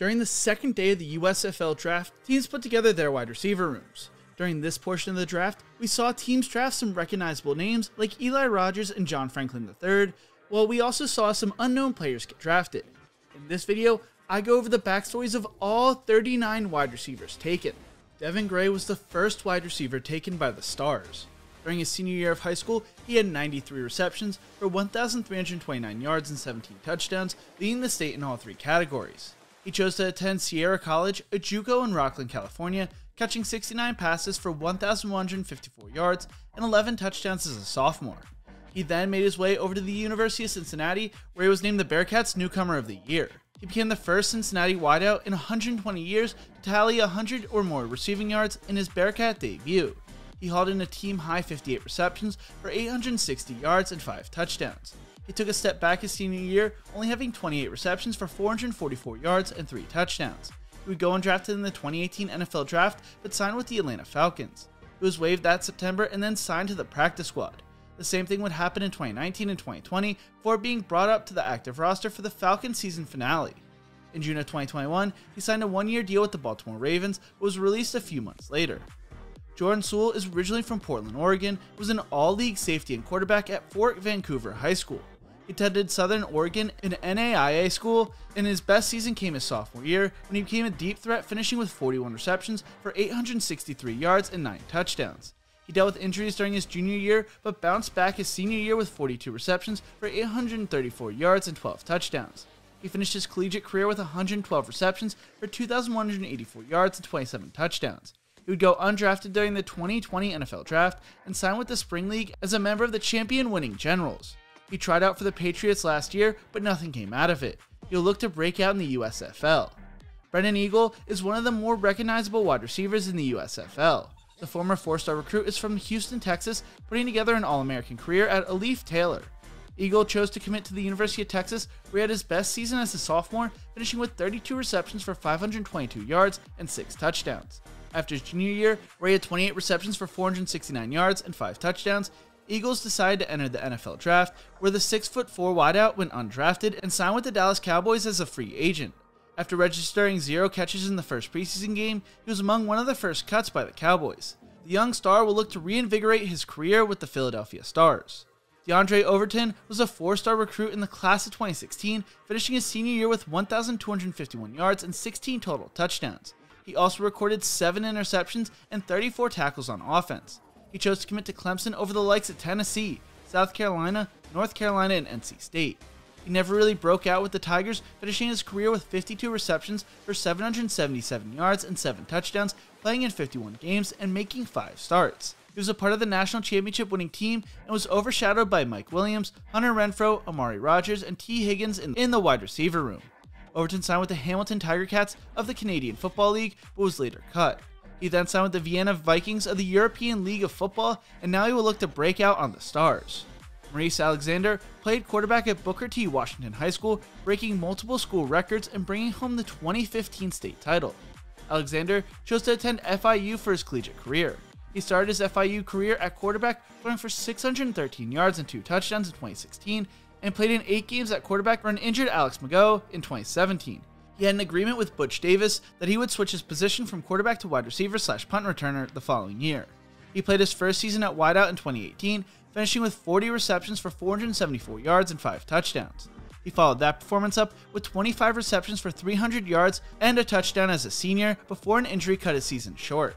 During the second day of the USFL Draft, teams put together their wide receiver rooms. During this portion of the draft, we saw teams draft some recognizable names like Eli Rogers and John Franklin III, while we also saw some unknown players get drafted. In this video, I go over the backstories of all 39 wide receivers taken. Devin Gray was the first wide receiver taken by the Stars. During his senior year of high school, he had 93 receptions for 1,329 yards and 17 touchdowns, leading the state in all three categories. He chose to attend Sierra College, a JUCO in Rockland, California, catching 69 passes for 1,154 yards and 11 touchdowns as a sophomore. He then made his way over to the University of Cincinnati, where he was named the Bearcats' Newcomer of the Year. He became the first Cincinnati wideout in 120 years to tally 100 or more receiving yards in his Bearcat debut. He hauled in a team-high 58 receptions for 860 yards and 5 touchdowns. He took a step back his senior year, only having 28 receptions for 444 yards and 3 touchdowns. He would go undrafted in the 2018 NFL Draft, but signed with the Atlanta Falcons. He was waived that September and then signed to the practice squad. The same thing would happen in 2019 and 2020 before being brought up to the active roster for the Falcons season finale. In June of 2021, he signed a one-year deal with the Baltimore Ravens, but was released a few months later. Jordan Sewell is originally from Portland, Oregon, was an all-league safety and quarterback at Fort Vancouver High School. He attended Southern Oregon, an NAIA school, and his best season came his sophomore year when he became a deep threat, finishing with 41 receptions for 863 yards and 9 touchdowns. He dealt with injuries during his junior year, but bounced back his senior year with 42 receptions for 834 yards and 12 touchdowns. He finished his collegiate career with 112 receptions for 2,184 yards and 27 touchdowns. He would go undrafted during the 2020 NFL Draft and sign with the Spring League as a member of the champion-winning Generals. He tried out for the Patriots last year, but nothing came out of it. He'll look to break out in the USFL. Brennan Eagle is one of the more recognizable wide receivers in the USFL. The former 4-star recruit is from Houston, Texas, putting together an All-American career at Alif Taylor. Eagle chose to commit to the University of Texas, where he had his best season as a sophomore, finishing with 32 receptions for 522 yards and 6 touchdowns. After his junior year, where he had 28 receptions for 469 yards and 5 touchdowns, Eagles decided to enter the NFL Draft, where the 6'4" wideout went undrafted and signed with the Dallas Cowboys as a free agent. After registering 0 catches in the first preseason game, he was among one of the first cuts by the Cowboys. The young star will look to reinvigorate his career with the Philadelphia Stars. DeAndre Overton was a 4-star recruit in the class of 2016, finishing his senior year with 1,251 yards and 16 total touchdowns. He also recorded 7 interceptions and 34 tackles on offense. He chose to commit to Clemson over the likes of Tennessee, South Carolina, North Carolina, and NC State. He never really broke out with the Tigers, finishing his career with 52 receptions for 777 yards and 7 touchdowns, playing in 51 games and making 5 starts. He was a part of the national championship winning team and was overshadowed by Mike Williams, Hunter Renfrow, Amari Rogers, and T. Higgins in the wide receiver room. Overton signed with the Hamilton Tiger Cats of the Canadian Football League, but was later cut. He then signed with the Vienna Vikings of the European League of Football, and now he will look to break out on the Stars. Maurice Alexander played quarterback at Booker T. Washington High School, breaking multiple school records and bringing home the 2015 state title. Alexander chose to attend FIU for his collegiate career. He started his FIU career at quarterback, throwing for 613 yards and 2 touchdowns in 2016, and played in 8 games at quarterback for an injured Alex Mago in 2017. He had an agreement with Butch Davis that he would switch his position from quarterback to wide receiver / punt returner the following year. He played his first season at wideout in 2018, finishing with 40 receptions for 474 yards and 5 touchdowns. He followed that performance up with 25 receptions for 300 yards and a touchdown as a senior before an injury cut his season short.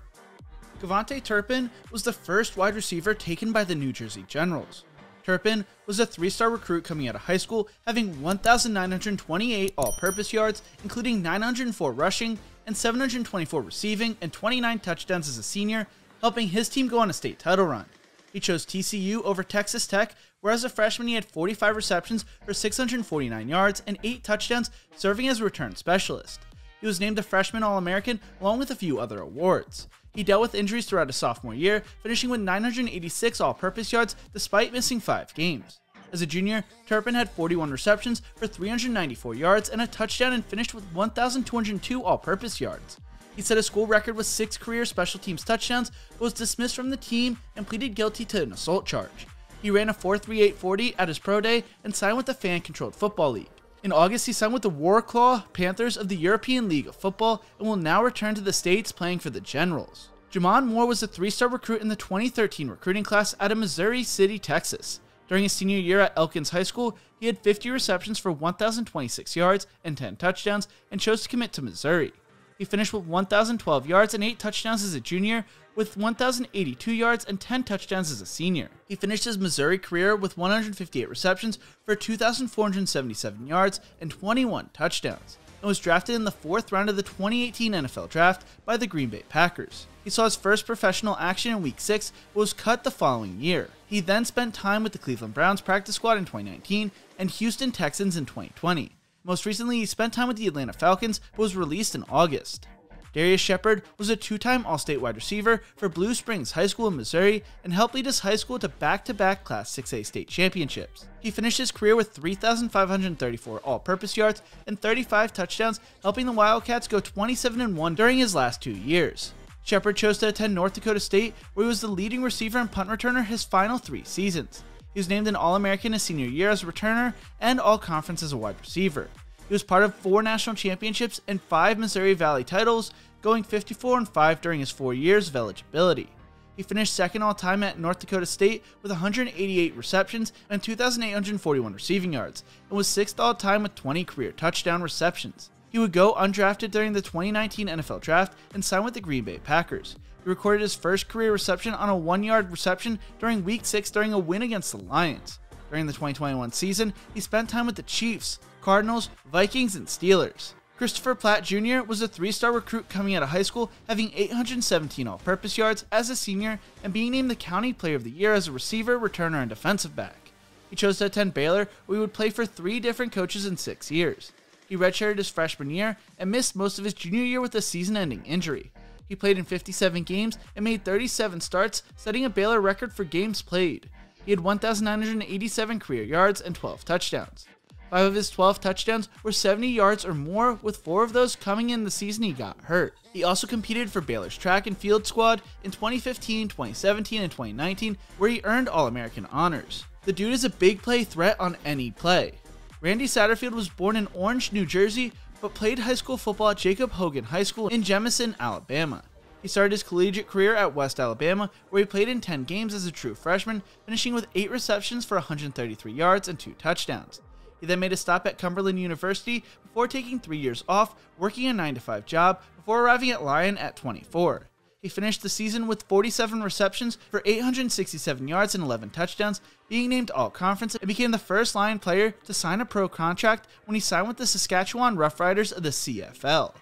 Cavante Turpin was the first wide receiver taken by the New Jersey Generals. Turpin was a 3-star recruit coming out of high school, having 1,928 all-purpose yards, including 904 rushing and 724 receiving and 29 touchdowns as a senior, helping his team go on a state title run. He chose TCU over Texas Tech, where as a freshman he had 45 receptions for 649 yards and 8 touchdowns, serving as a return specialist. He was named a freshman All-American along with a few other awards. He dealt with injuries throughout his sophomore year, finishing with 986 all-purpose yards despite missing 5 games. As a junior, Turpin had 41 receptions for 394 yards and a touchdown and finished with 1,202 all-purpose yards. He set a school record with 6 career special teams touchdowns, but was dismissed from the team and pleaded guilty to an assault charge. He ran a 4.38 40 at his pro day and signed with the fan-controlled football league. In August, he signed with the Warclaw Panthers of the European League of Football and will now return to the States playing for the Generals. Jamon Moore was a 3-star recruit in the 2013 recruiting class out of Missouri City, Texas. During his senior year at Elkins High School, he had 50 receptions for 1,026 yards and 10 touchdowns and chose to commit to Missouri. He finished with 1,012 yards and 8 touchdowns as a junior, with 1,082 yards and 10 touchdowns as a senior. He finished his Missouri career with 158 receptions for 2,477 yards and 21 touchdowns, and was drafted in the 4th round of the 2018 NFL Draft by the Green Bay Packers. He saw his first professional action in Week 6, but was cut the following year. He then spent time with the Cleveland Browns practice squad in 2019 and Houston Texans in 2020. Most recently, he spent time with the Atlanta Falcons, but was released in August. Darius Shepard was a 2-time All-State wide receiver for Blue Springs High School in Missouri and helped lead his high school to back-to-back Class 6A state championships. He finished his career with 3,534 all-purpose yards and 35 touchdowns, helping the Wildcats go 27-1 during his last 2 years. Shepard chose to attend North Dakota State, where he was the leading receiver and punt returner his final 3 seasons. He was named an All-American his senior year as a returner and All-Conference as a wide receiver. He was part of 4 national championships and 5 Missouri Valley titles, going 54-5 during his 4 years of eligibility. He finished second all-time at North Dakota State with 188 receptions and 2,841 receiving yards, and was 6th all-time with 20 career touchdown receptions. He would go undrafted during the 2019 NFL Draft and sign with the Green Bay Packers. He recorded his first career reception on a 1-yard reception during Week 6 during a win against the Lions. During the 2021 season, he spent time with the Chiefs, Cardinals, Vikings, and Steelers. Christopher Platt Jr. was a 3-star recruit coming out of high school, having 817 all-purpose yards as a senior and being named the County Player of the Year as a receiver, returner, and defensive back. He chose to attend Baylor, where he would play for 3 different coaches in 6 years. He redshirted his freshman year and missed most of his junior year with a season-ending injury. He played in 57 games and made 37 starts, setting a Baylor record for games played. He had 1,987 career yards and 12 touchdowns. 5 of his 12 touchdowns were 70 yards or more, with 4 of those coming in the season he got hurt. He also competed for Baylor's track and field squad in 2015, 2017, and 2019, where he earned All-American honors. The dude is a big play threat on any play. Randy Satterfield was born in Orange, New Jersey, but played high school football at Jacob Hogan High School in Jemison, Alabama. He started his collegiate career at West Alabama, where he played in 10 games as a true freshman, finishing with 8 receptions for 133 yards and 2 touchdowns. He then made a stop at Cumberland University before taking 3 years off, working a 9-to-5 job, before arriving at Lyon at 24. He finished the season with 47 receptions for 867 yards and 11 touchdowns, being named All-Conference, and became the first Lion player to sign a pro contract when he signed with the Saskatchewan Roughriders of the CFL.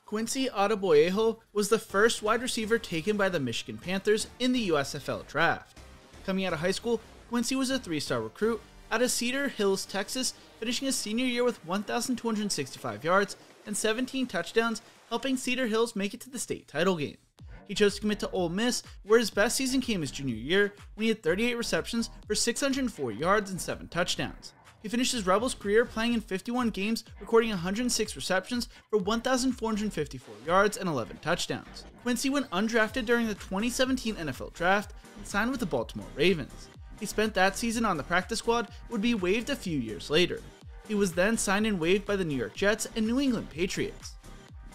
Quincy Adeboyeho was the first wide receiver taken by the Michigan Panthers in the USFL Draft. Coming out of high school, Quincy was a 3-star recruit out of Cedar Hills, Texas, finishing his senior year with 1,265 yards and 17 touchdowns, helping Cedar Hills make it to the state title game. He chose to commit to Ole Miss, where his best season came his junior year, when he had 38 receptions for 604 yards and 7 touchdowns. He finished his Rebels career playing in 51 games, recording 106 receptions for 1,454 yards and 11 touchdowns. Quincy went undrafted during the 2017 NFL Draft and signed with the Baltimore Ravens. He spent that season on the practice squad and would be waived a few years later. He was then signed and waived by the New York Jets and New England Patriots.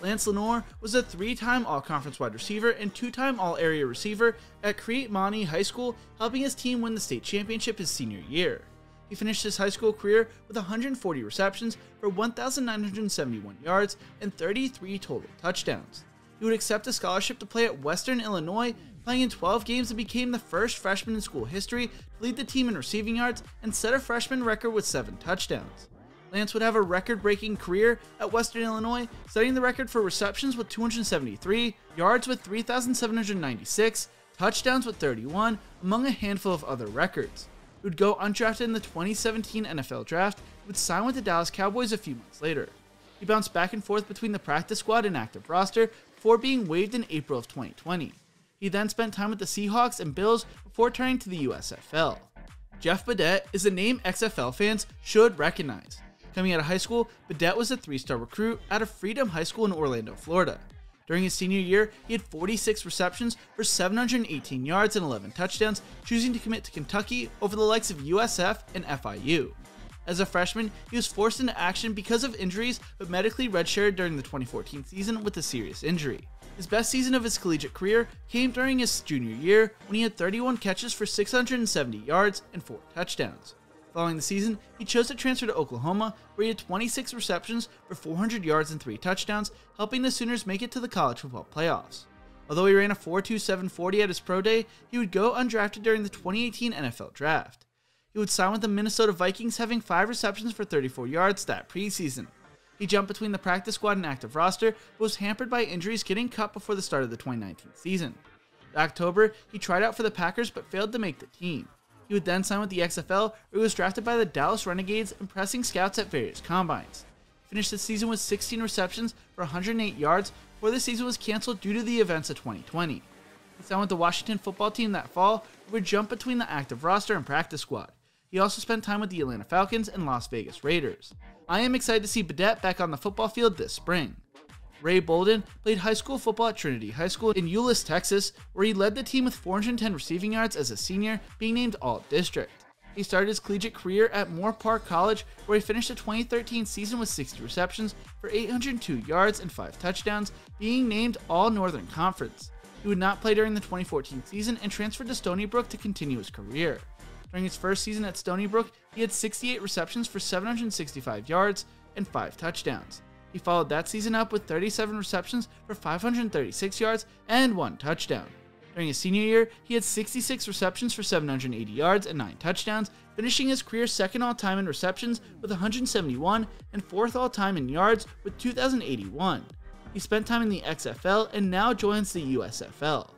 Lance Lenoir was a 3-time All-Conference wide receiver and 2-time All-Area receiver at Crete Monty High School, helping his team win the state championship his senior year. He finished his high school career with 140 receptions for 1,971 yards and 33 total touchdowns. He would accept a scholarship to play at Western Illinois, playing in 12 games, and became the first freshman in school history to lead the team in receiving yards and set a freshman record with 7 touchdowns. Lance would have a record-breaking career at Western Illinois, setting the record for receptions with 273, yards with 3,796, touchdowns with 31, among a handful of other records. He would go undrafted in the 2017 NFL Draft and would sign with the Dallas Cowboys a few months later. He bounced back and forth between the practice squad and active roster before being waived in April of 2020. He then spent time with the Seahawks and Bills before turning to the USFL. Jeff Badette is a name XFL fans should recognize. Coming out of high school, Badette was a 3-star recruit out of Freedom High School in Orlando, Florida. During his senior year, he had 46 receptions for 718 yards and 11 touchdowns, choosing to commit to Kentucky over the likes of USF and FIU. As a freshman, he was forced into action because of injuries, but medically redshirted during the 2014 season with a serious injury. His best season of his collegiate career came during his junior year when he had 31 catches for 670 yards and 4 touchdowns. Following the season, he chose to transfer to Oklahoma, where he had 26 receptions for 400 yards and 3 touchdowns, helping the Sooners make it to the college football playoffs. Although he ran a 4.27 40 at his pro day, he would go undrafted during the 2018 NFL Draft. He would sign with the Minnesota Vikings, having 5 receptions for 34 yards that preseason. He jumped between the practice squad and active roster, but was hampered by injuries getting cut before the start of the 2019 season. In October, he tried out for the Packers but failed to make the team. He would then sign with the XFL, where he was drafted by the Dallas Renegades, impressing scouts at various combines. He finished the season with 16 receptions for 108 yards before the season was canceled due to the events of 2020. He signed with the Washington football team that fall, where he would jump between the active roster and practice squad. He also spent time with the Atlanta Falcons and Las Vegas Raiders. I am excited to see Badet back on the football field this spring. Ray Bolden played high school football at Trinity High School in Euless, Texas, where he led the team with 410 receiving yards as a senior, being named All-District. He started his collegiate career at Moore Park College, where he finished the 2013 season with 60 receptions for 802 yards and 5 touchdowns, being named All-Northern Conference. He would not play during the 2014 season and transferred to Stony Brook to continue his career. During his first season at Stony Brook, he had 68 receptions for 765 yards and 5 touchdowns. He followed that season up with 37 receptions for 536 yards and 1 touchdown. During his senior year, he had 66 receptions for 780 yards and 9 touchdowns, finishing his career second all-time in receptions with 171 and 4th all-time in yards with 2,081. He spent time in the XFL and now joins the USFL.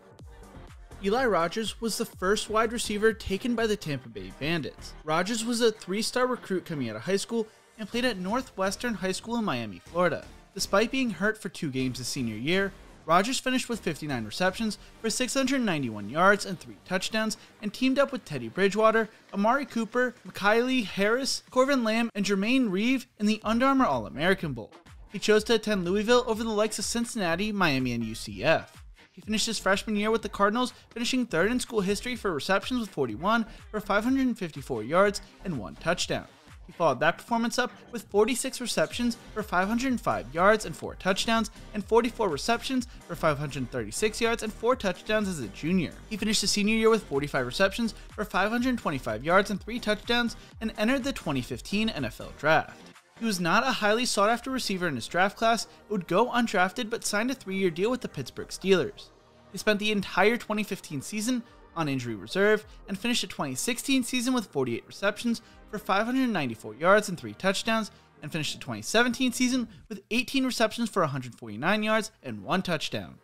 Eli Rogers was the first wide receiver taken by the Tampa Bay Bandits. Rogers was a 3-star recruit coming out of high school and played at Northwestern High School in Miami, Florida. Despite being hurt for 2 games his senior year, Rogers finished with 59 receptions for 691 yards and 3 touchdowns and teamed up with Teddy Bridgewater, Amari Cooper, Mikaeli Harris, Corvin Lamb, and Jermaine Reeve in the Under Armour All-American Bowl. He chose to attend Louisville over the likes of Cincinnati, Miami, and UCF. He finished his freshman year with the Cardinals, finishing 3rd in school history for receptions with 41 for 554 yards and 1 touchdown. He followed that performance up with 46 receptions for 505 yards and 4 touchdowns, and 44 receptions for 536 yards and 4 touchdowns as a junior. He finished his senior year with 45 receptions for 525 yards and 3 touchdowns, and entered the 2015 NFL Draft. He was not a highly sought-after receiver in his draft class, and would go undrafted but signed a 3-year deal with the Pittsburgh Steelers. He spent the entire 2015 season on injury reserve and finished the 2016 season with 48 receptions for 594 yards and 3 touchdowns, and finished the 2017 season with 18 receptions for 149 yards and 1 touchdown.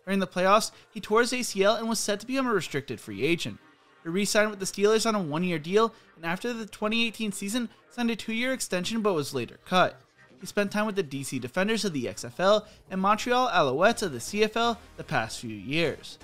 During the playoffs, he tore his ACL and was set to become a restricted free agent. He re-signed with the Steelers on a 1-year deal, and after the 2018 season, signed a 2-year extension but was later cut. He spent time with the DC Defenders of the XFL and Montreal Alouettes of the CFL the past few years.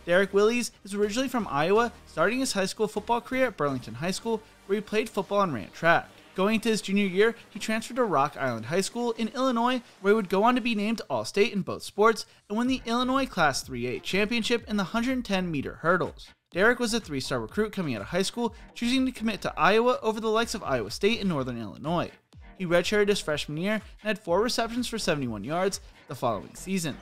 Derek Willies is originally from Iowa, starting his high school football career at Burlington High School, where he played football and ran track. Going into his junior year, he transferred to Rock Island High School in Illinois, where he would go on to be named All-State in both sports and win the Illinois Class 3A championship in the 110-meter hurdles. Derek was a 3-star recruit coming out of high school, choosing to commit to Iowa over the likes of Iowa State and Northern Illinois. He redshirted his freshman year and had 4 receptions for 71 yards the following season.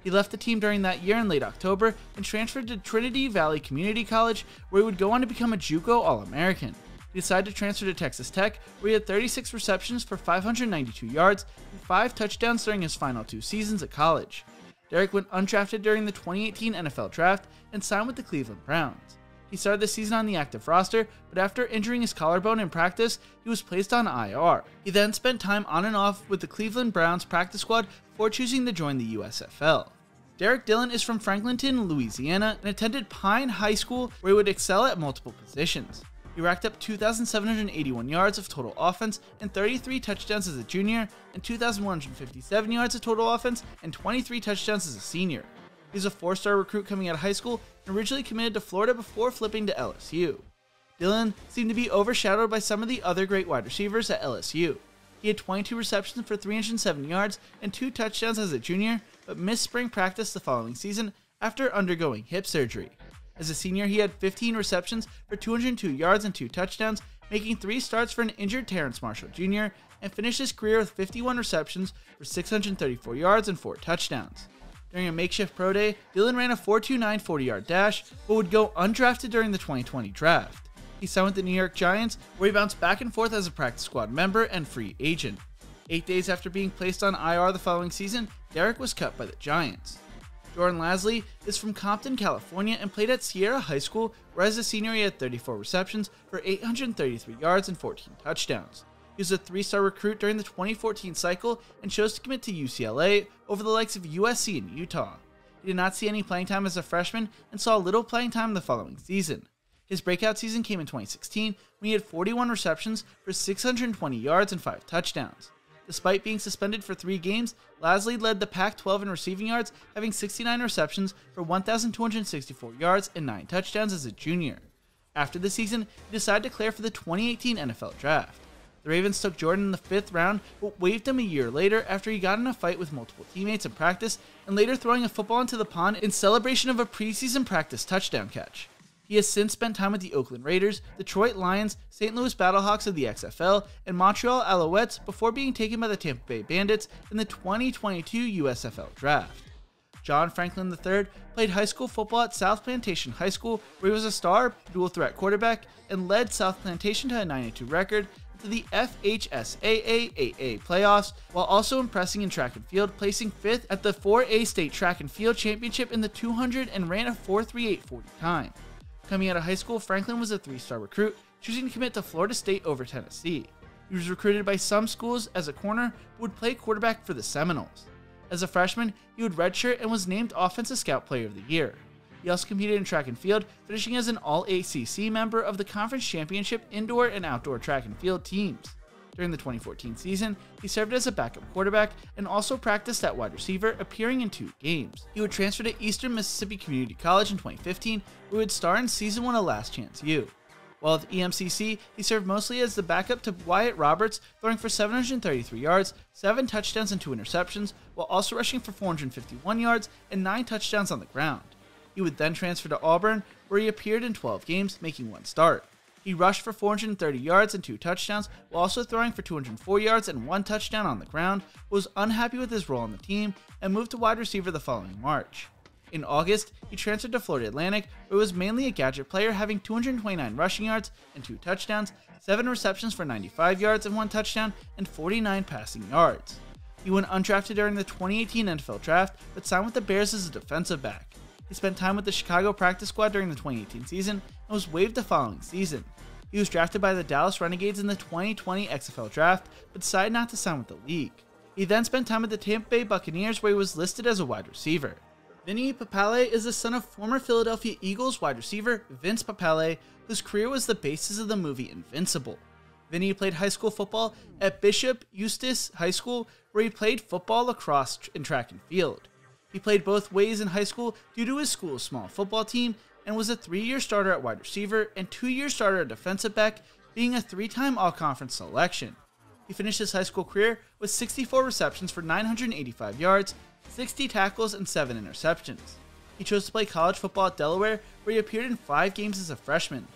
He left the team during that year in late October and transferred to Trinity Valley Community College, where he would go on to become a JUCO All-American. He decided to transfer to Texas Tech, where he had 36 receptions for 592 yards and 5 touchdowns during his final 2 seasons at college. Derek went undrafted during the 2018 NFL Draft and signed with the Cleveland Browns. He started the season on the active roster, but after injuring his collarbone in practice, he was placed on IR. He then spent time on and off with the Cleveland Browns practice squad before choosing to join the USFL. Derek Dillon is from Franklinton, Louisiana, and attended Pine High School, where he would excel at multiple positions. He racked up 2,781 yards of total offense and 33 touchdowns as a junior, and 2,157 yards of total offense and 23 touchdowns as a senior. He was a 4-star recruit coming out of high school and originally committed to Florida before flipping to LSU. Dillon seemed to be overshadowed by some of the other great wide receivers at LSU. He had 22 receptions for 307 yards and 2 touchdowns as a junior, but missed spring practice the following season after undergoing hip surgery. As a senior, he had 15 receptions for 202 yards and 2 touchdowns, making 3 starts for an injured Terrence Marshall Jr., and finished his career with 51 receptions for 634 yards and 4 touchdowns. During a makeshift pro day, Dillon ran a 4.29 40-yard dash, but would go undrafted during the 2020 draft. He signed with the New York Giants, where he bounced back and forth as a practice squad member and free agent. 8 days after being placed on IR the following season, Derek was cut by the Giants. Jordan Lasley is from Compton, California, and played at Sierra High School, where as a senior he had 34 receptions for 833 yards and 14 touchdowns. He was a 3-star recruit during the 2014 cycle and chose to commit to UCLA over the likes of USC and Utah. He did not see any playing time as a freshman and saw little playing time the following season. His breakout season came in 2016 when he had 41 receptions for 620 yards and 5 touchdowns. Despite being suspended for 3 games, Lasley led the Pac-12 in receiving yards, having 69 receptions for 1,264 yards and 9 touchdowns as a junior. After the season, he decided to declare for the 2018 NFL Draft. The Ravens took Jordan in the 5th round, but waived him a year later after he got in a fight with multiple teammates in practice and later throwing a football into the pond in celebration of a preseason practice touchdown catch. He has since spent time with the Oakland Raiders, Detroit Lions, St. Louis Battlehawks of the XFL, and Montreal Alouettes before being taken by the Tampa Bay Bandits in the 2022 USFL Draft. John Franklin III played high school football at South Plantation High School, where he was a star, dual-threat quarterback, and led South Plantation to a 9-2 record to the FHSAA playoffs, while also impressing in track and field, placing 5th at the 4A State Track and Field Championship in the 200 and ran a 4.38 40 time. Coming out of high school, Franklin was a 3-star recruit, choosing to commit to Florida State over Tennessee. He was recruited by some schools as a corner, but would play quarterback for the Seminoles. As a freshman, he would redshirt and was named Offensive Scout Player of the Year. He also competed in track and field, finishing as an All-ACC member of the Conference Championship indoor and outdoor track and field teams. During the 2014 season, he served as a backup quarterback and also practiced at wide receiver, appearing in 2 games. He would transfer to Eastern Mississippi Community College in 2015, where he would star in Season 1 of Last Chance U. While with EMCC, he served mostly as the backup to Wyatt Roberts, throwing for 733 yards, 7 touchdowns and 2 interceptions, while also rushing for 451 yards and 9 touchdowns on the ground. He would then transfer to Auburn, where he appeared in 12 games, making 1 start. He rushed for 430 yards and 2 touchdowns, while also throwing for 204 yards and 1 touchdown on the ground, was unhappy with his role on the team, and moved to wide receiver the following March. In August, he transferred to Florida Atlantic, where he was mainly a gadget player, having 229 rushing yards and 2 touchdowns, 7 receptions for 95 yards and 1 touchdown, and 49 passing yards. He went undrafted during the 2018 NFL Draft, but signed with the Bears as a defensive back. He spent time with the Chicago practice squad during the 2018 season and was waived the following season. He was drafted by the Dallas Renegades in the 2020 XFL Draft, but decided not to sign with the league. He then spent time with the Tampa Bay Buccaneers, where he was listed as a wide receiver. Vinny Papale is the son of former Philadelphia Eagles wide receiver Vince Papale, whose career was the basis of the movie Invincible. Vinny played high school football at Bishop Eustace High School, where he played football, lacrosse, and track and field. He played both ways in high school due to his school's small football team, and was a 3-year starter at wide receiver and 2-year starter at defensive back, being a 3-time All-Conference selection. He finished his high school career with 64 receptions for 985 yards, 60 tackles, and 7 interceptions. He chose to play college football at Delaware, where he appeared in 5 games as a freshman.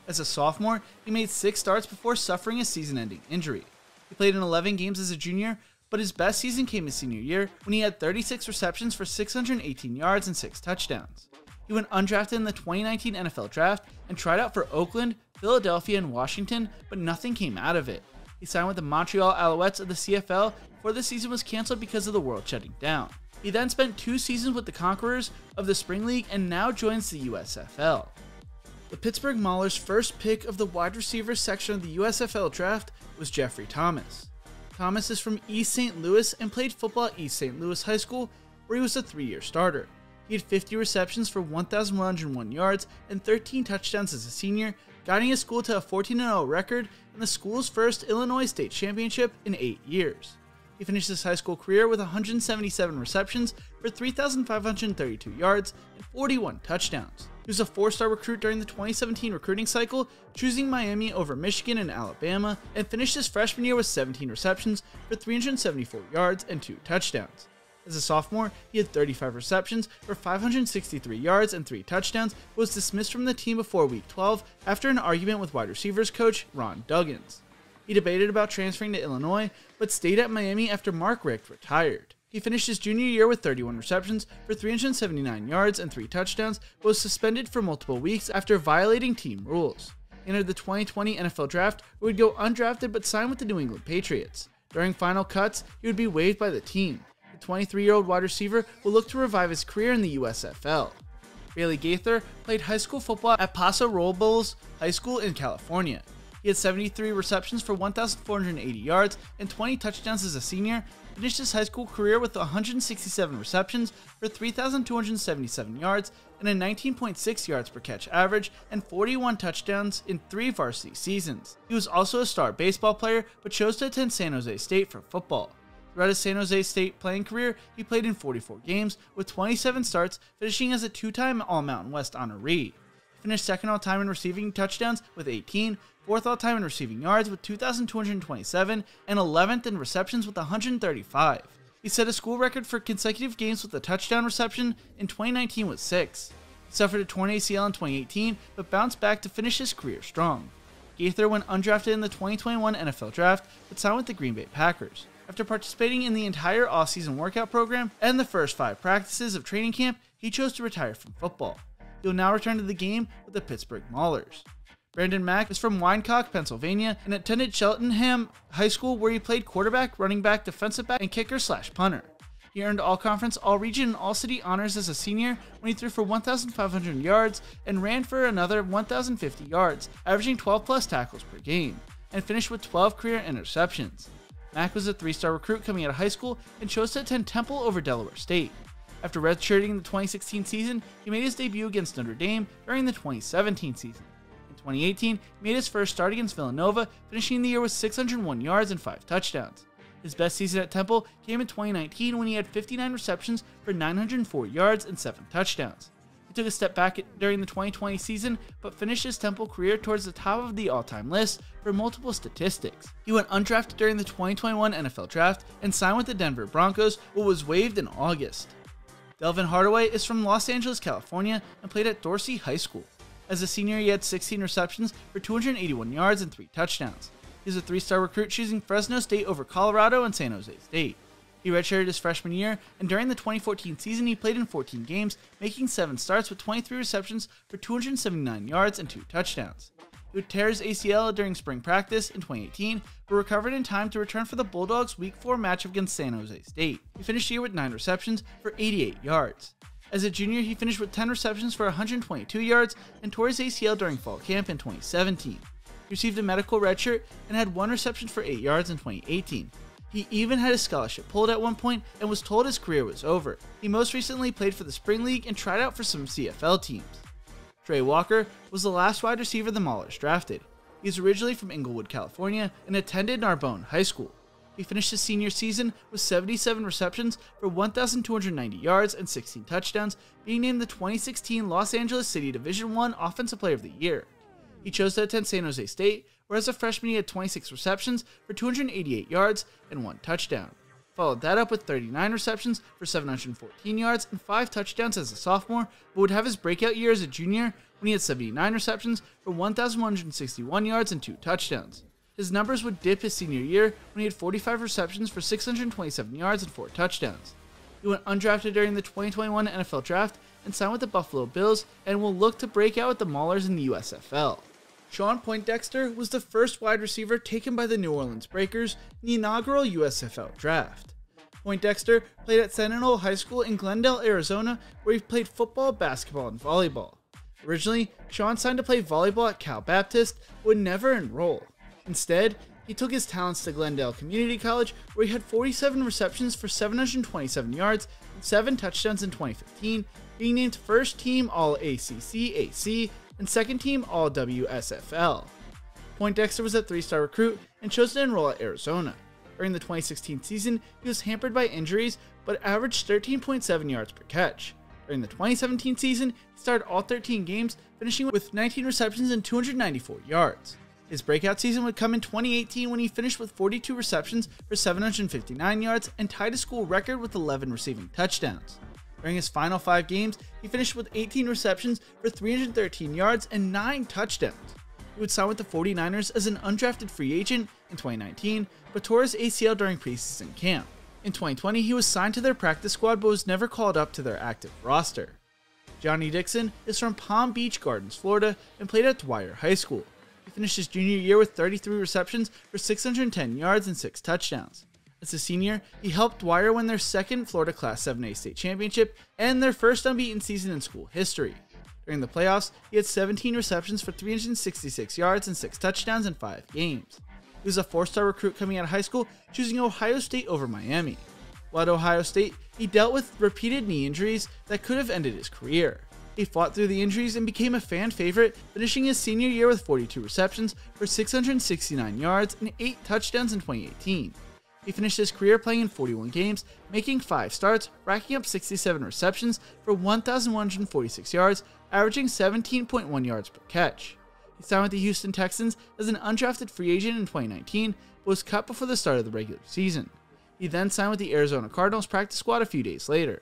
As a sophomore, he made 6 starts before suffering a season-ending injury. He played in 11 games as a junior, but his best season came his senior year, when he had 36 receptions for 618 yards and 6 touchdowns. He went undrafted in the 2019 NFL Draft and tried out for Oakland, Philadelphia, and Washington, but nothing came out of it. He signed with the Montreal Alouettes of the CFL before the season was canceled because of the world shutting down. He then spent 2 seasons with the Conquerors of the Spring League and now joins the USFL. The Pittsburgh Maulers' first pick of the wide receiver section of the USFL Draft was Jeffrey Thomas. Thomas is from East St. Louis and played football at East St. Louis High School, where he was a 3-year starter. He had 50 receptions for 1,101 yards and 13 touchdowns as a senior, guiding his school to a 14-0 record and the school's first Illinois State Championship in 8 years. He finished his high school career with 177 receptions for 3,532 yards and 41 touchdowns. He was a 4-star recruit during the 2017 recruiting cycle, choosing Miami over Michigan and Alabama, and finished his freshman year with 17 receptions for 374 yards and 2 touchdowns. As a sophomore, he had 35 receptions for 563 yards and 3 touchdowns, but was dismissed from the team before week 12 after an argument with wide receivers coach Ron Duggins. He debated about transferring to Illinois, but stayed at Miami after Mark Richt retired. He finished his junior year with 31 receptions for 379 yards and 3 touchdowns, but was suspended for multiple weeks after violating team rules. He entered the 2020 NFL Draft, where he'd go undrafted but signed with the New England Patriots. During final cuts, he would be waived by the team. The 23-year-old wide receiver will look to revive his career in the USFL. Bailey Gaither played high school football at Paso Robles High School in California. He had 73 receptions for 1,480 yards and 20 touchdowns as a senior, finished his high school career with 167 receptions for 3,277 yards and a 19.6 yards per catch average and 41 touchdowns in 3 varsity seasons. He was also a star baseball player, but chose to attend San Jose State for football. Throughout his San Jose State playing career, he played in 44 games with 27 starts, finishing as a 2-time All-Mountain West honoree. He finished second all-time in receiving touchdowns with 18, 4th all-time in receiving yards with 2,227, and 11th in receptions with 135. He set a school record for consecutive games with a touchdown reception in 2019 with 6. He suffered a torn ACL in 2018, but bounced back to finish his career strong. Gaither went undrafted in the 2021 NFL Draft, but signed with the Green Bay Packers. After participating in the entire off-season workout program and the first 5 practices of training camp, he chose to retire from football. He will now return to the game with the Pittsburgh Maulers. Brandon Mack is from Wyandotte, Pennsylvania, and attended Cheltenham High School, where he played quarterback, running back, defensive back, and kicker/punter. He earned All-Conference, All-Region, and All-City honors as a senior when he threw for 1,500 yards and ran for another 1,050 yards, averaging 12-plus tackles per game, and finished with 12 career interceptions. Mack was a 3-star recruit coming out of high school and chose to attend Temple over Delaware State. After redshirting in the 2016 season, he made his debut against Notre Dame during the 2017 season. In 2018, he made his first start against Villanova, finishing the year with 601 yards and 5 touchdowns. His best season at Temple came in 2019 when he had 59 receptions for 904 yards and 7 touchdowns. He took a step back during the 2020 season, but finished his Temple career towards the top of the all-time list for multiple statistics. He went undrafted during the 2021 NFL Draft and signed with the Denver Broncos, but was waived in August. Delvin Hardaway is from Los Angeles, California, and played at Dorsey High School. As a senior, he had 16 receptions for 281 yards and 3 touchdowns. He was a 3-star recruit, choosing Fresno State over Colorado and San Jose State. He redshirted his freshman year, and during the 2014 season, he played in 14 games, making 7 starts with 23 receptions for 279 yards and 2 touchdowns. He would tear his ACL during spring practice in 2018, but recovered in time to return for the Bulldogs' Week 4 matchup against San Jose State. He finished the year with 9 receptions for 88 yards. As a junior, he finished with 10 receptions for 122 yards and tore his ACL during fall camp in 2017. He received a medical redshirt and had 1 reception for 8 yards in 2018. He even had his scholarship pulled at one point and was told his career was over. He most recently played for the Spring League and tried out for some CFL teams. Trey Walker was the last wide receiver the Maulers drafted. He is originally from Inglewood, California, and attended Narbonne High School. He finished his senior season with 77 receptions for 1,290 yards and 16 touchdowns, being named the 2016 Los Angeles City Division I Offensive Player of the Year. He chose to attend San Jose State, where as a freshman he had 26 receptions for 288 yards and 1 touchdown. Followed that up with 39 receptions for 714 yards and 5 touchdowns as a sophomore, but would have his breakout year as a junior when he had 79 receptions for 1,161 yards and 2 touchdowns. His numbers would dip his senior year when he had 45 receptions for 627 yards and 4 touchdowns. He went undrafted during the 2021 NFL Draft and signed with the Buffalo Bills and will look to break out with the Maulers in the USFL. Sean Poindexter was the first wide receiver taken by the New Orleans Breakers in the inaugural USFL Draft. Poindexter played at Seminole High School in Glendale, Arizona, where he played football, basketball, and volleyball. Originally, Sean signed to play volleyball at Cal Baptist, but would never enroll. Instead, he took his talents to Glendale Community College, where he had 47 receptions for 727 yards and 7 touchdowns in 2015, being named first team All-ACC AC and second team All-WSFL. Poindexter was a 3-star recruit and chose to enroll at Arizona. During the 2016 season, he was hampered by injuries, but averaged 13.7 yards per catch. During the 2017 season, he started all 13 games, finishing with 19 receptions and 294 yards. His breakout season would come in 2018 when he finished with 42 receptions for 759 yards and tied a school record with 11 receiving touchdowns. During his final 5 games, he finished with 18 receptions for 313 yards and 9 touchdowns. He would sign with the 49ers as an undrafted free agent in 2019, but tore his ACL during preseason camp. In 2020, he was signed to their practice squad but was never called up to their active roster. Johnny Dixon is from Palm Beach Gardens, Florida, and played at Dwyer High School. He finished his junior year with 33 receptions for 610 yards and 6 touchdowns. As a senior, he helped Dwyer win their second Florida Class 7A state championship and their first unbeaten season in school history. During the playoffs, he had 17 receptions for 366 yards and 6 touchdowns in 5 games. He was a 4-star recruit coming out of high school, choosing Ohio State over Miami. While at Ohio State, he dealt with repeated knee injuries that could have ended his career. He fought through the injuries and became a fan favorite, finishing his senior year with 42 receptions for 669 yards and 8 touchdowns in 2018. He finished his career playing in 41 games, making 5 starts, racking up 67 receptions for 1,146 yards, averaging 17.1 yards per catch. He signed with the Houston Texans as an undrafted free agent in 2019, but was cut before the start of the regular season. He then signed with the Arizona Cardinals practice squad a few days later.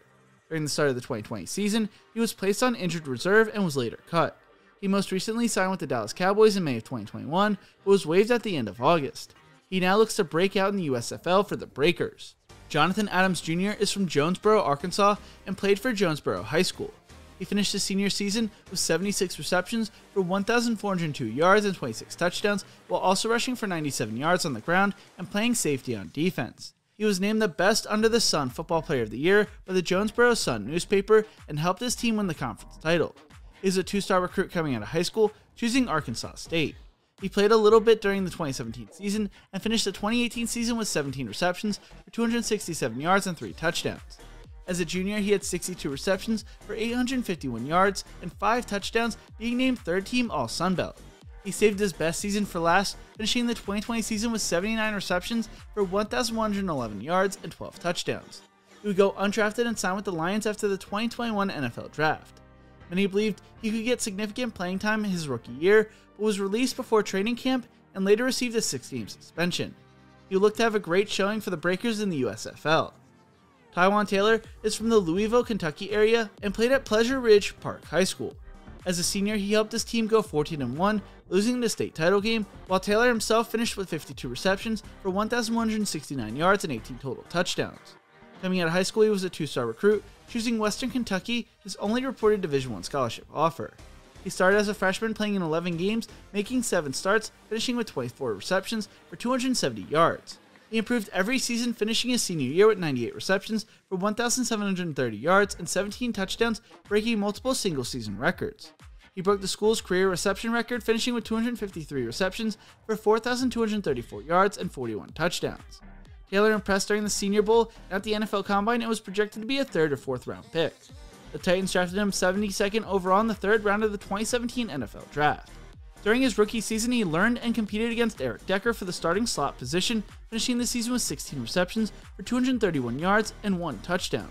During the start of the 2020 season, he was placed on injured reserve and was later cut. He most recently signed with the Dallas Cowboys in May of 2021, but was waived at the end of August. He now looks to break out in the USFL for the Breakers. Jonathan Adams Jr. is from Jonesboro, Arkansas, and played for Jonesboro High School. He finished his senior season with 76 receptions for 1,402 yards and 26 touchdowns, while also rushing for 97 yards on the ground and playing safety on defense. He was named the Best Under the Sun Football Player of the Year by the Jonesboro Sun newspaper and helped his team win the conference title. He is a 2-star recruit coming out of high school, choosing Arkansas State. He played a little bit during the 2017 season and finished the 2018 season with 17 receptions for 267 yards and 3 touchdowns. As a junior, he had 62 receptions for 851 yards and 5 touchdowns, being named 3rd team All-Sun Belt. He saved his best season for last, finishing the 2020 season with 79 receptions for 1,111 yards and 12 touchdowns. He would go undrafted and sign with the Lions after the 2021 NFL Draft. Many believed he could get significant playing time in his rookie year, but was released before training camp and later received a 6-game suspension. He would look to have a great showing for the Breakers in the USFL. Taiwan Taylor is from the Louisville, Kentucky area and played at Pleasure Ridge Park High School. As a senior, he helped his team go 14-1, losing the state title game, while Taylor himself finished with 52 receptions for 1,169 yards and 18 total touchdowns. Coming out of high school, he was a 2-star recruit, choosing Western Kentucky, his only reported Division I scholarship offer. He started as a freshman, playing in 11 games, making 7 starts, finishing with 24 receptions for 270 yards. He improved every season, finishing his senior year with 98 receptions for 1,730 yards and 17 touchdowns, breaking multiple single-season records. He broke the school's career reception record, finishing with 253 receptions for 4,234 yards and 41 touchdowns. Taylor impressed during the Senior Bowl and at the NFL Combine and was projected to be a 3rd or 4th round pick. The Titans drafted him 72nd overall in the 3rd round of the 2017 NFL Draft. During his rookie season, he learned and competed against Eric Decker for the starting slot position, finishing the season with 16 receptions for 231 yards and 1 touchdown.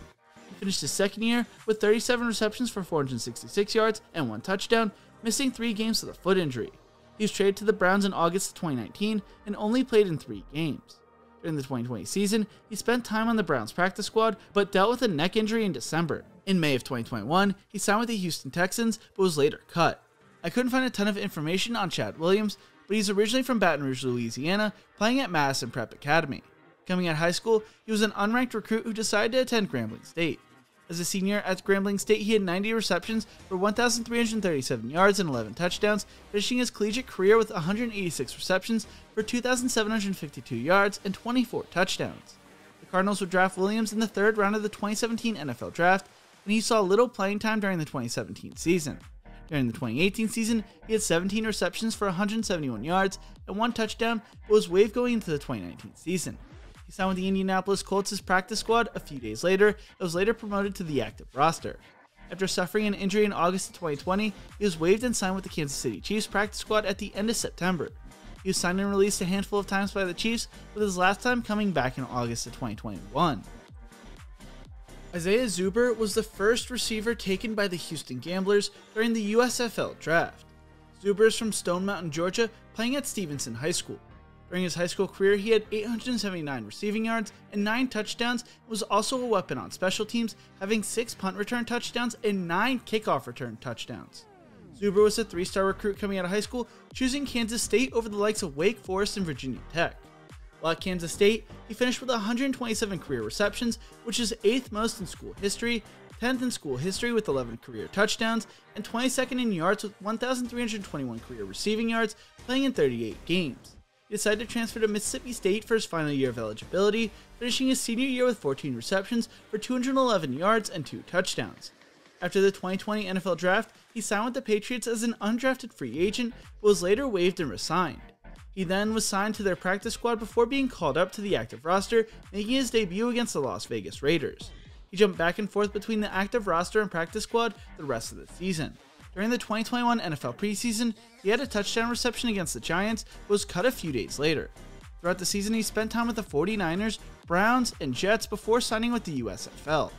He finished his second year with 37 receptions for 466 yards and 1 touchdown, missing 3 games with a foot injury. He was traded to the Browns in August of 2019 and only played in 3 games. During the 2020 season, he spent time on the Browns practice squad, but dealt with a neck injury in December. In May of 2021, he signed with the Houston Texans, but was later cut. I couldn't find a ton of information on Chad Williams, but he's originally from Baton Rouge, Louisiana, playing at Madison Prep Academy. Coming out of high school, he was an unranked recruit who decided to attend Grambling State. As a senior at Grambling State, he had 90 receptions for 1,337 yards and 11 touchdowns, finishing his collegiate career with 186 receptions for 2,752 yards and 24 touchdowns. The Cardinals would draft Williams in the 3rd round of the 2017 NFL Draft, and he saw little playing time during the 2017 season. During the 2018 season, he had 17 receptions for 171 yards and 1 touchdown, but was waived going into the 2019 season. He signed with the Indianapolis Colts' practice squad a few days later and was later promoted to the active roster. After suffering an injury in August of 2020, he was waived and signed with the Kansas City Chiefs practice squad at the end of September. He was signed and released a handful of times by the Chiefs, with his last time coming back in August of 2021. Isaiah Zuber was the first receiver taken by the Houston Gamblers during the USFL Draft. Zuber is from Stone Mountain, Georgia, playing at Stevenson High School. During his high school career, he had 879 receiving yards and 9 touchdowns, and was also a weapon on special teams, having 6 punt return touchdowns and 9 kickoff return touchdowns. Zuber was a 3-star recruit coming out of high school, choosing Kansas State over the likes of Wake Forest and Virginia Tech. While at Kansas State, he finished with 127 career receptions, which is 8th most in school history, 10th in school history with 11 career touchdowns, and 22nd in yards with 1,321 career receiving yards, playing in 38 games. He decided to transfer to Mississippi State for his final year of eligibility, finishing his senior year with 14 receptions for 211 yards and 2 touchdowns. After the 2020 NFL Draft, he signed with the Patriots as an undrafted free agent, but was later waived and re-signed. He then was signed to their practice squad before being called up to the active roster, making his debut against the Las Vegas Raiders. He jumped back and forth between the active roster and practice squad the rest of the season. During the 2021 NFL preseason, he had a touchdown reception against the Giants, but was cut a few days later. Throughout the season, he spent time with the 49ers, Browns, and Jets before signing with the USFL.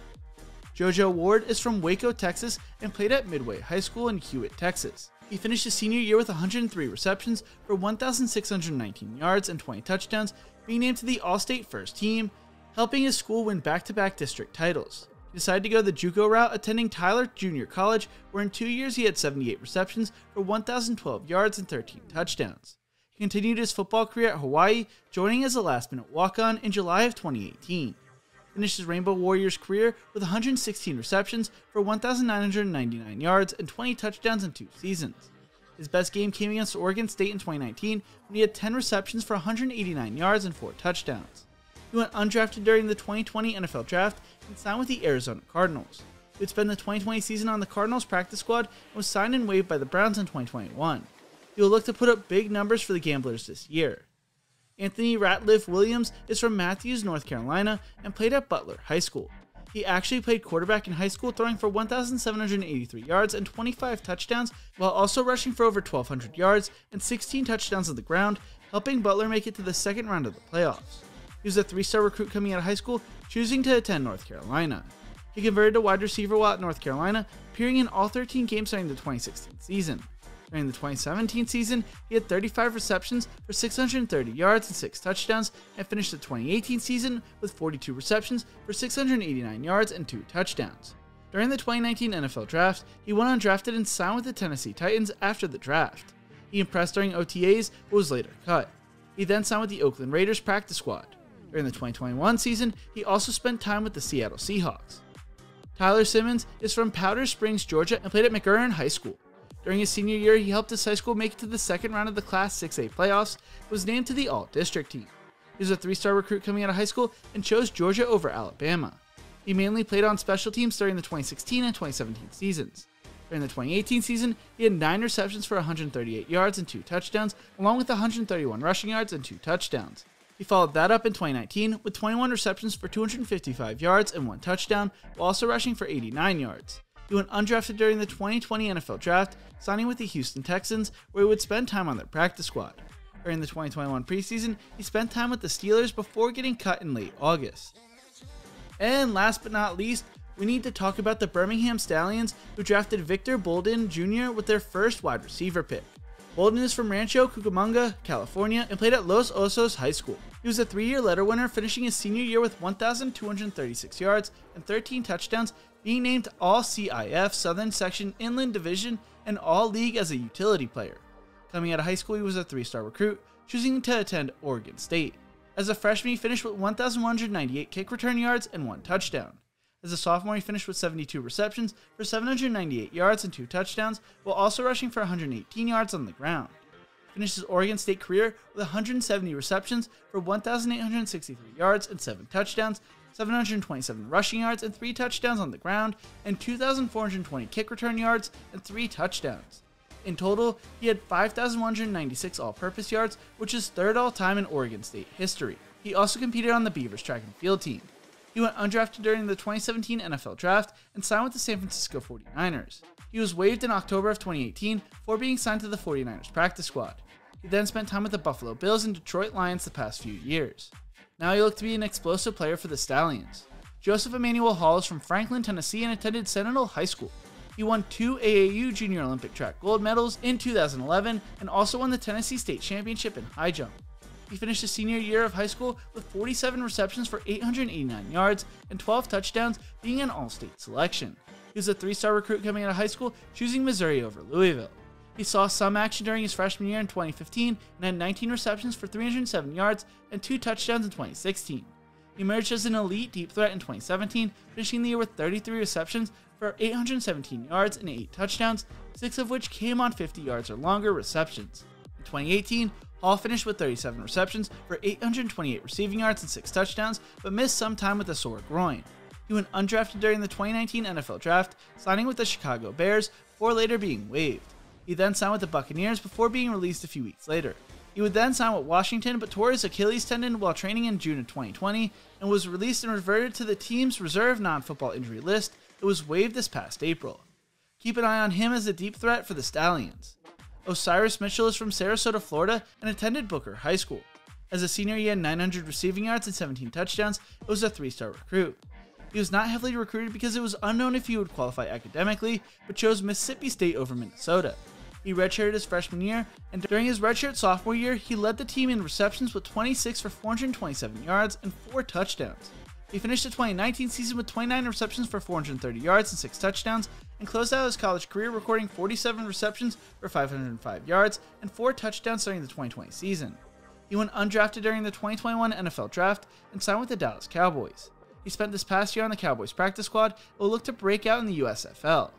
JoJo Ward is from Waco, Texas, and played at Midway High School in Hewitt, Texas. He finished his senior year with 103 receptions for 1,619 yards and 20 touchdowns, being named to the All-State First Team, helping his school win back-to-back district titles. He decided to go the JUCO route, attending Tyler Junior College, where in 2 years he had 78 receptions for 1,012 yards and 13 touchdowns. He continued his football career at Hawaii, joining as a last-minute walk-on in July of 2018. Finished his Rainbow Warriors career with 116 receptions for 1,999 yards and 20 touchdowns in 2 seasons. His best game came against Oregon State in 2019, when he had 10 receptions for 189 yards and 4 touchdowns. He went undrafted during the 2020 NFL Draft and signed with the Arizona Cardinals. He would spend the 2020 season on the Cardinals practice squad and was signed and waived by the Browns in 2021. He will look to put up big numbers for the Gamblers this year. Anthony Ratliff Williams is from Matthews, North Carolina, and played at Butler High School. He actually played quarterback in high school, throwing for 1,783 yards and 25 touchdowns, while also rushing for over 1,200 yards and 16 touchdowns on the ground, helping Butler make it to the second round of the playoffs. He was a 3-star recruit coming out of high school, choosing to attend North Carolina. He converted to wide receiver while at North Carolina, appearing in all 13 games during the 2016 season. During the 2017 season, he had 35 receptions for 630 yards and 6 touchdowns, and finished the 2018 season with 42 receptions for 689 yards and 2 touchdowns. During the 2019 NFL Draft, he went undrafted and signed with the Tennessee Titans after the draft. He impressed during OTAs, but was later cut. He then signed with the Oakland Raiders practice squad. During the 2021 season, he also spent time with the Seattle Seahawks. Tyler Simmons is from Powder Springs, Georgia, and played at McGurran High School. During his senior year, he helped his high school make it to the second round of the Class 6A playoffs, and was named to the All-District team. He was a 3-star recruit coming out of high school and chose Georgia over Alabama. He mainly played on special teams during the 2016 and 2017 seasons. During the 2018 season, he had 9 receptions for 138 yards and 2 touchdowns, along with 131 rushing yards and 2 touchdowns. He followed that up in 2019 with 21 receptions for 255 yards and 1 touchdown, while also rushing for 89 yards. He went undrafted during the 2020 NFL Draft, signing with the Houston Texans, where he would spend time on their practice squad. During the 2021 preseason, he spent time with the Steelers before getting cut in late August. And last but not least, we need to talk about the Birmingham Stallions, who drafted Victor Bolden Jr. with their first wide receiver pick. Bolden is from Rancho Cucamonga, California, and played at Los Osos High School. He was a 3-year letter winner, finishing his senior year with 1,236 yards and 13 touchdowns, being named All-CIF Southern Section Inland Division and All-League as a utility player. Coming out of high school, he was a 3-star recruit, choosing to attend Oregon State. As a freshman, he finished with 1,198 kick return yards and 1 touchdown. As a sophomore, he finished with 72 receptions for 798 yards and 2 touchdowns, while also rushing for 118 yards on the ground. He finished his Oregon State career with 170 receptions for 1,863 yards and 7 touchdowns, 727 rushing yards and 3 touchdowns on the ground, and 2,420 kick return yards and 3 touchdowns. In total, he had 5,196 all-purpose yards, which is 3rd all-time in Oregon State history. He also competed on the Beavers track and field team. He went undrafted during the 2017 NFL Draft and signed with the San Francisco 49ers. He was waived in October of 2018 before being signed to the 49ers practice squad. He then spent time with the Buffalo Bills and Detroit Lions the past few years. Now he looked to be an explosive player for the Stallions. Joseph Emmanuel Hall is from Franklin, Tennessee, and attended Sentinel High School. He won 2 AAU Junior Olympic track gold medals in 2011 and also won the Tennessee State Championship in high jump. He finished his senior year of high school with 47 receptions for 889 yards and 12 touchdowns, being an all-state selection. He was a 3-star recruit coming out of high school, choosing Missouri over Louisville. He saw some action during his freshman year in 2015 and had 19 receptions for 307 yards and 2 touchdowns in 2016. He emerged as an elite deep threat in 2017, finishing the year with 33 receptions for 817 yards and 8 touchdowns, 6 of which came on 50 yards or longer receptions. In 2018, Hall finished with 37 receptions for 828 receiving yards and 6 touchdowns, but missed some time with a sore groin. He went undrafted during the 2019 NFL Draft, signing with the Chicago Bears before later being waived. He then signed with the Buccaneers before being released a few weeks later. He would then sign with Washington but tore his Achilles tendon while training in June of 2020 and was released and reverted to the team's reserve non-football injury list. It was waived this past April. Keep an eye on him as a deep threat for the Stallions. Osiris Mitchell is from Sarasota, Florida and attended Booker High School. As a senior, he had 900 receiving yards and 17 touchdowns. It was a 3-star recruit. He was not heavily recruited because it was unknown if he would qualify academically, but chose Mississippi State over Minnesota. He redshirted his freshman year, and during his redshirt sophomore year, he led the team in receptions with 26 for 427 yards and 4 touchdowns. He finished the 2019 season with 29 receptions for 430 yards and 6 touchdowns, and closed out his college career recording 47 receptions for 505 yards and 4 touchdowns during the 2020 season. He went undrafted during the 2021 NFL Draft and signed with the Dallas Cowboys. He spent this past year on the Cowboys practice squad and will look to break out in the USFL.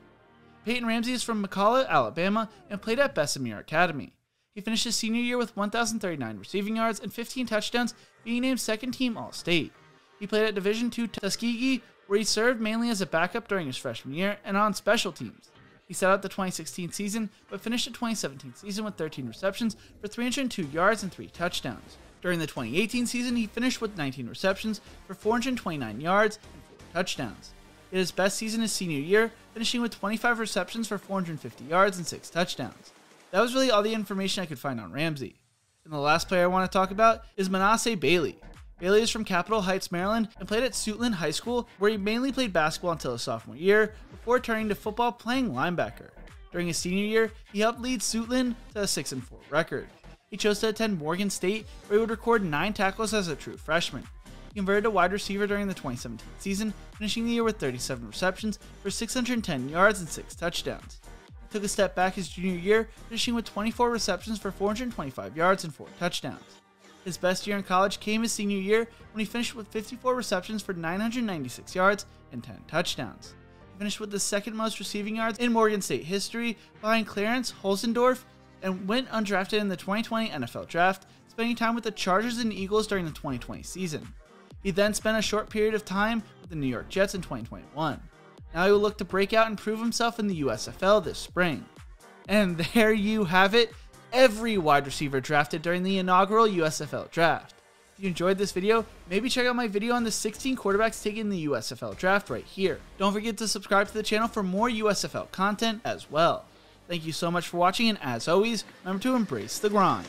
Peyton Ramsey is from McCalla, Alabama, and played at Bessemer Academy. He finished his senior year with 1,039 receiving yards and 15 touchdowns, being named second-team All-State. He played at Division II Tuskegee, where he served mainly as a backup during his freshman year and on special teams. He sat out the 2016 season, but finished the 2017 season with 13 receptions for 302 yards and 3 touchdowns. During the 2018 season, he finished with 19 receptions for 429 yards and 4 touchdowns. He had his best season his senior year, finishing with 25 receptions for 450 yards and 6 touchdowns. That was really all the information I could find on Ramsey. And the last player I want to talk about is Manase Bailey. Bailey is from Capitol Heights, Maryland, and played at Suitland High School, where he mainly played basketball until his sophomore year, before turning to football playing linebacker. During his senior year, he helped lead Suitland to a 6-4 record. He chose to attend Morgan State, where he would record 9 tackles as a true freshman. He converted to wide receiver during the 2017 season, finishing the year with 37 receptions for 610 yards and 6 touchdowns. He took a step back his junior year, finishing with 24 receptions for 425 yards and 4 touchdowns. His best year in college came his senior year when he finished with 54 receptions for 996 yards and 10 touchdowns. He finished with the second most receiving yards in Morgan State history, behind Clarence Holzendorf, and went undrafted in the 2020 NFL Draft, spending time with the Chargers and Eagles during the 2020 season. He then spent a short period of time with the New York Jets in 2021. Now he will look to break out and prove himself in the USFL this spring. And there you have it, every wide receiver drafted during the inaugural USFL Draft. If you enjoyed this video, maybe check out my video on the 16 quarterbacks taken in the USFL Draft right here. Don't forget to subscribe to the channel for more USFL content as well. Thank you so much for watching, and as always, remember to embrace the grind.